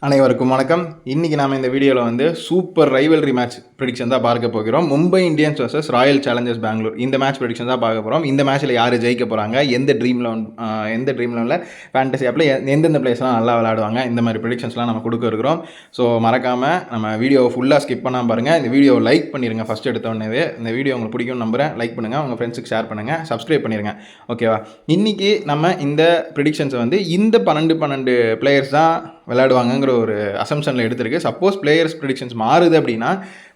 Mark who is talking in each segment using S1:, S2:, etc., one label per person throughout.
S1: அனைவருக்கும் வணக்கம். இன்றைக்கி நாம் இந்த வீடியோவில் வந்து சூப்பர் ரைவல்ரி மேட்ச் ப்ரெடிக்ஷன் தான் பார்க்க போகிறோம். Mumbai Indians versus Royal Challengers Bangalore இந்த மேட்ச் ப்ரெடிக்ஷன் தான் பார்க்க போகிறோம். இந்த மேட்ச்சில் யார் ஜெயிக்க போகிறாங்க, எந்த ட்ரீம் லெவனில் ஃபேண்டசி ஆப்பில் எந்தெந்த பிளேஸ்லாம் நல்லா விளையாடுவாங்க, இந்த மாதிரி ப்ரெடிக்ஷன்ஸ்லாம் நம்ம கொடுக்க இருக்கிறோம். ஸோ மறக்காமல் நம்ம வீடியோவை ஃபுல்லாக ஸ்கிப் பண்ணாமல் பாருங்கள். இந்த வீடியோவை லைக் பண்ணிடுங்க. ஃபஸ்ட் எடுத்தோடனே இந்த வீடியோ உங்களுக்கு பிடிக்கும்னு நம்புகிறேன். லைக் பண்ணுங்கள், உங்கள் ஃப்ரெண்ட்ஸுக்கு ஷேர் பண்ணுங்கள், சப்ஸ்கிரைப் பண்ணிடுங்க. ஓகேவா? இன்றைக்கி நம்ம இந்த ப்ரெடிக்ஷன்ஸை வந்து இந்த 12 பிளேயர்ஸ் தான் விளையாடுவாங்கங்கிற ஒரு அசம்ஷனில் எடுத்திருக்கு. சப்போஸ் பிளேயர்ஸ் ப்ரெடிக்ஷன்ஸ் மாறுது அப்படின்னா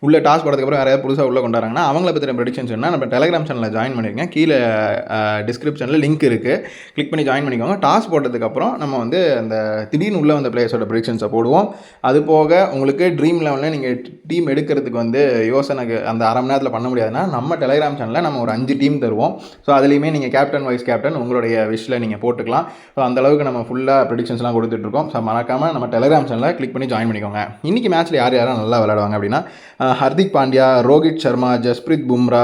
S1: உள்ள டாஸ் போடுறதுக்கப்புறம் வேறு ஏதாவது புதுசாக உள்ளே கொண்டாடுறாங்கன்னா அவங்கள பற்றின ப்ரெடிக்ஷன்ஸ் என்ன நம்ம டெலிகிராம் சேனலில் ஜாயின் பண்ணியிருக்கேன். கீழே டிஸ்கிரிப்ஷனில் லிங்க் இருக்குது, கிளிக் பண்ணி ஜாயின் பண்ணிக்கோங்க. டாஸ் போட்டதுக்கப்புறம் நம்ம வந்து அந்த திடீர்னு உள்ளே வந்த பிளேயர்ஸோட ப்ரெடிக்ஷன்ஸை போடுவோம். அது போக உங்களுக்கு ட்ரீம் லெவலில் நீங்கள் டீம் எடுக்கிறதுக்கு வந்து யோசனைக்கு அந்த அரை மணி நேரத்தில் பண்ண முடியாதுன்னா நம்ம டெலிகிராம் சேனலில் நம்ம ஒரு 5 டீம் தருவோம். ஸோ அதுலேயுமே நீங்கள் கேப்டன் வைஸ் கேப்டன் உங்களுடைய விஷில் நீங்கள் போட்டுக்கலாம். ஸோ அந்தளவுக்கு நம்ம ஃபுல்லாக ப்ரெடிக்ஷன்ஸ்லாம் கொடுத்துட்ருக்கோம். ஸோ மறக்காமல் நம்ம டெலிகிராம் சேனலில் கிளிக் பண்ணி ஜாயின் பண்ணிக்கோங்க. இன்றைக்கி மேட்ச்சில் யார் யாரும் நல்லா விளையாடுவாங்க அப்படின்னா ஹர்திக் பாண்டியா, ரோஹித் சர்மா, ஜஸ்பிரீத் பும்ரா,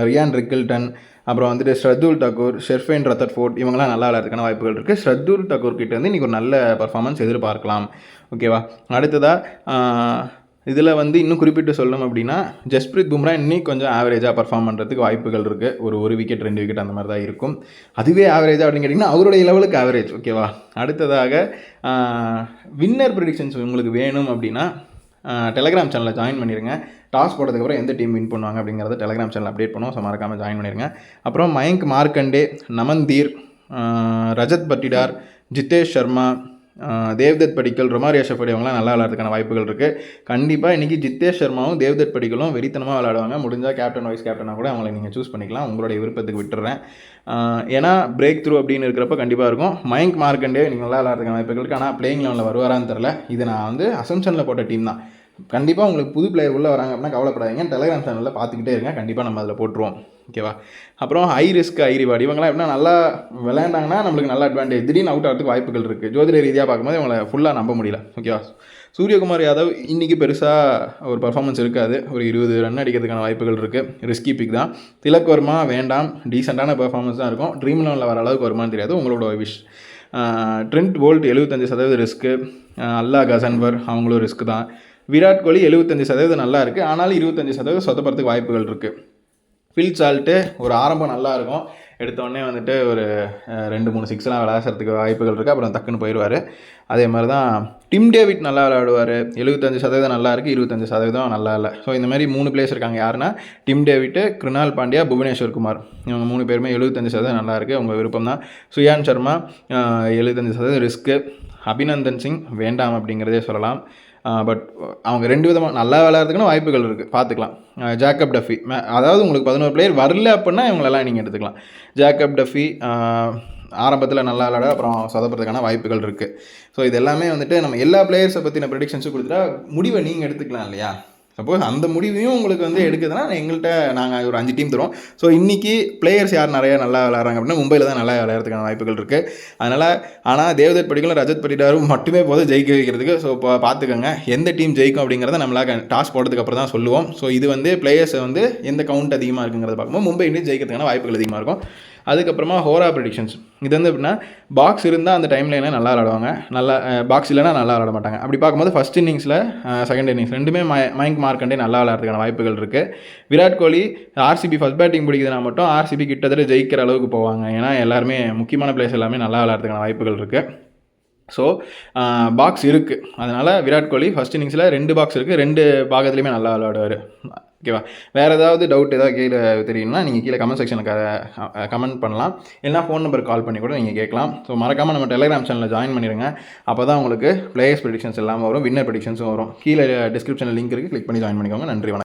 S1: ரியான் ரிக்கில்டன், அப்புறம் வந்துட்டு ஷர்துல் தக்கூர், ஷெர்ஃபேன் ரத்தர்ஃபோர்ட் இவங்கெல்லாம் நல்லா விளையாடுறதுக்கான வாய்ப்புகள் இருக்குது. ஷர்துல் தக்கூர் கிட்ட வந்து இன்றைக்கி ஒரு நல்ல பர்ஃபார்மன்ஸ் எதிர்பார்க்கலாம். ஓகேவா? அடுத்ததாக இதில் வந்து இன்னும் குறிப்பிட்டு சொல்லணும் அப்படின்னா ஜஸ்பிரீத் பும்ரா இன்னும் கொஞ்சம் ஆவரேஜாக பர்ஃபார்ம் பண்ணுறதுக்கு வாய்ப்புகள் இருக்குது. ஒரு விக்கெட் 2 விக்கெட் அந்த மாதிரி தான் இருக்கும். அதுவே ஆவரேஜாக அப்படின்னு கேட்டிங்கன்னா அவருடைய லெவலுக்கு ஆவரேஜ். ஓகேவா? அடுத்ததாக வின்னர் ப்ரெடிக்ஷன்ஸ் உங்களுக்கு வேணும் அப்படின்னா டெலிகிராம் சேனலில் ஜாயின் பண்ணிடுங்க. டாஸ் போட்டதுக்கப்புறம் எந்த டீம் வின் பண்ணுவாங்க அப்படிங்கிறத டெலிகிராம் சேனல் அப்டேட் பண்ணுவோம். ஸோ மறக்காமல் ஜாயின் பண்ணிடுங்க. அப்புறம் மயங்க் மார்க்கண்டே, நமன்தீர், ரஜத் பட்டிடார், ஜித்தேஷ் சர்மா, தேவ்தத் படிக்கல், ரொமாரியா ஷெஃபர்ட் இவங்களாம் நல்லா விளையாடுறதுக்கான வாய்ப்புகள் இருக்குது. கண்டிப்பாக இன்றைக்கி ஜித்தேஷ் சர்மாவும் தேவ்தத் படிக்கலும் வெறித்தனமாக விளையாடுவாங்க. முடிஞ்சால் கேப்டன் வைஸ் கேப்டனாக கூட அவங்களை நீங்கள் சூஸ் பண்ணிக்கலாம். உங்களுடைய விருப்பத்துக்கு விட்டுறேன். ஏன்னா பிரேக் த்ரூ அப்படின்னு இருக்கிறப்ப கண்டிப்பாக இருக்கும். மயங்க் மார்க்கண்டே நீங்கள் நல்லா விளையாடுறதுக்கான வாய்ப்புகள் இருக்குது. ஆனால் பிளேயிங் லெவலில் வருவாரான்னு தெரில. இது நான் வந்து அசம்ஷனில் போட்ட டீம் தான். கண்டிப்பாக உங்களுக்கு புது பிளேயர் உள்ளே வராங்க அப்படின்னா கவலைப்படாதீங்க. டெலிகிராம் சேனலில் பார்த்துக்கிட்டே இருங்க. கண்டிப்பாக நம்ம அதில் போட்டுருவோம். ஓகேவா? அப்புறம் ஹை ரிஸ்க் ஹை ரிவார்டு இவங்களாம் எப்படின்னா நல்லா விளையாண்டாங்கன்னா நம்மளுக்கு நல்ல அட்வான்டேஜ். திடீர்னு அவுட் ஆகிறதுக்கு வாய்ப்புகள் இருக்குது. ஜோதிட ரீதியாக பார்க்கும்போது இவங்களை ஃபுல்லாக நம்ப முடியல. ஓகேவா? சூரியகுமார் யாதவ் இன்றைக்கி பெருசாக ஒரு பர்ஃபார்மன்ஸ் இருக்காது. ஒரு 20 ரன் அடிக்கிறதுக்கான வாய்ப்புகள் இருக்குது. ரிஸ்கி பிக் தான். திலக் வர்மா வேண்டாம். டீசெண்டான பர்ஃபார்மன்ஸ் தான் இருக்கும். ட்ரீம் லெவலில் வர அளவுக்கு வருமானு தெரியாது. உங்களோட விஷ். ட்ரெண்ட் போல்ட் 75% ரிஸ்க்கு. அல்லா கசன்வர் அவங்களும் ரிஸ்க் தான். விராட் கோலி 75% நல்லா இருக்குது. ஆனாலும் 25% சொதப்படுறதுக்கு வாய்ப்புகள் இருக்குது. ஃபில் சால்ட்டு ஒரு ஆரம்பம் நல்லா இருக்கும். எடுத்தோடனே வந்துட்டு ஒரு 2-3 சிக்ஸ்லாம் விளையாடுறதுக்கு வாய்ப்புகள் இருக்குது. அப்புறம் டக்குன்னு போயிடுவார். அதே மாதிரி தான் டிம் டேவிட் நல்லா விளையாடுவார். 75% நல்லா இருக்குது, 25% நல்லா இல்லை. ஸோ இந்த மாதிரி 3 பிளேயர்ஸ் இருக்காங்க. யாருன்னா டிம் டேவிட்டு, கிருணால் பாண்டியா, புவனேஸ்வர் குமார் இவங்க 3 பேருமே 75% நல்லா இருக்குது. உங்கள் விருப்பம் தான். சுயான் சர்மா 75% ரிஸ்க்கு. அபிநந்தன் சிங் வேண்டாம் அப்படிங்கிறதே சொல்லலாம். பட் அவங்க 2 விதமாக நல்லா விளையாடுறதுக்குன்னு வாய்ப்புகள் இருக்குது. பார்த்துக்கலாம். ஜேக்கப் டஃபி அதாவது உங்களுக்கு 11 பிளேயர் வரல அப்படின்னா இவங்களெல்லாம் நீங்கள் எடுத்துக்கலாம். ஜேக்கப் டஃபி ஆரம்பத்தில் நல்லா விளையாட அப்புறம் சொதப்படுறதுக்கான வாய்ப்புகள் இருக்குது. ஸோ இது எல்லாமே வந்துட்டு நம்ம எல்லா பிளேயர்ஸை பற்றின ப்ரெடிக்ஷன்ஸும் கொடுத்துட்டா முடிவை நீங்கள் எடுத்துக்கலாம் இல்லையா? சப்போஸ் அந்த முடிவையும் உங்களுக்கு வந்து எடுக்குதுன்னா எங்கள்கிட்ட நாங்கள் ஒரு 5 டீம் தருவோம். ஸோ இன்றைக்கி பிளேயர்ஸ் யார் நிறையா நல்லா விளையாடுறாங்க அப்படின்னா மும்பையில் தான் நல்லா விளையாடுறதுக்கான வாய்ப்புகள் இருக்குது. அதனால் ஆனால் தேவ்தத் படிக்கலும் ரஜத் படிடாரும் மட்டுமே போதும் ஜெயிக்க வைக்கிறதுக்கு. ஸோ இப்போ பார்த்துக்கோங்க எந்த டீம் ஜெயிக்கும் அப்படிங்கிறத நம்மளாக டாஸ் போடுறதுக்கு அப்புறம் தான் சொல்லுவோம். ஸோ இது வந்து பிளேயர்ஸை வந்து எந்த கவுண்ட் அதிகமாக இருக்குங்கிறத பார்க்கும்போது மும்பை இந்தியன்ஸ் ஜெயிக்கிறதுக்கான வாய்ப்புகள் அதிகமாக இருக்கும். அதுக்கப்புறமா ஹோரா ப்ரெடிக்ஷன்ஸ் இது வந்து எப்படின்னா பாக்ஸ் இருந்தால் அந்த டைமில் நல்லா விளாடுவாங்க. நல்லா பாக்ஸ் இல்லைனா நல்லா விளாட மாட்டாங்க. அப்படி பார்க்கும்போது ஃபஸ்ட் இன்னிங்ஸில் செகண்ட் இன்னிங்ஸ் ரெண்டுமே மயங்க் மார்க்கண்டே நல்லா விளையாடுறதுக்கான வாய்ப்புகள் இருக்குது. Virat Kohli RCB first batting பிடிக்குதுன்னா மட்டும் ஆர்சிபி கிட்டத்தட்ட ஜெயிக்கிற அளவுக்கு போவாங்க. ஏன்னா எல்லாருமே முக்கியமான பிளேயர்ஸ் எல்லாமே நல்லா விளையாடுறதுக்கான வாய்ப்புகள் இருக்குது. ஸோ பாக்ஸ் இருக்குது. அதனால் விராட் கோலி ஃபஸ்ட் இன்னிங்ஸில் 2 பாக்ஸ் இருக்குது. 2 பாகத்துலேயுமே நல்லா விளையாடுவார். ஓகேவா? வேறு ஏதாவது டவுட் ஏதாவது கீழே தெரியும்னா நீங்கள் கீழே கமெண்ட் செக்ஷனில் கமெண்ட் பண்ணலாம். இல்லைனா ஃபோன் நம்பர் கால் பண்ணி கூட நீங்கள் கேட்கலாம். ஸோ மறக்காமல் நம்ம டெலிகிராம் சேனலில் ஜாயின் பண்ணிடுங்க. அப்போ தான் உங்களுக்கு பிளேயர்ஸ் ப்ரெடிக்ஷன்ஸ் எல்லாமே வரும், வின்னர் ப்ரெடிக்ஷன்ஸும் வரும். கீழே டிஸ்கிரிப்ஷனில் லிங்க் இருக்குது, கிளிக் பண்ணி ஜாயின் பண்ணிக்கோங்க. நன்றி, வணக்கம்.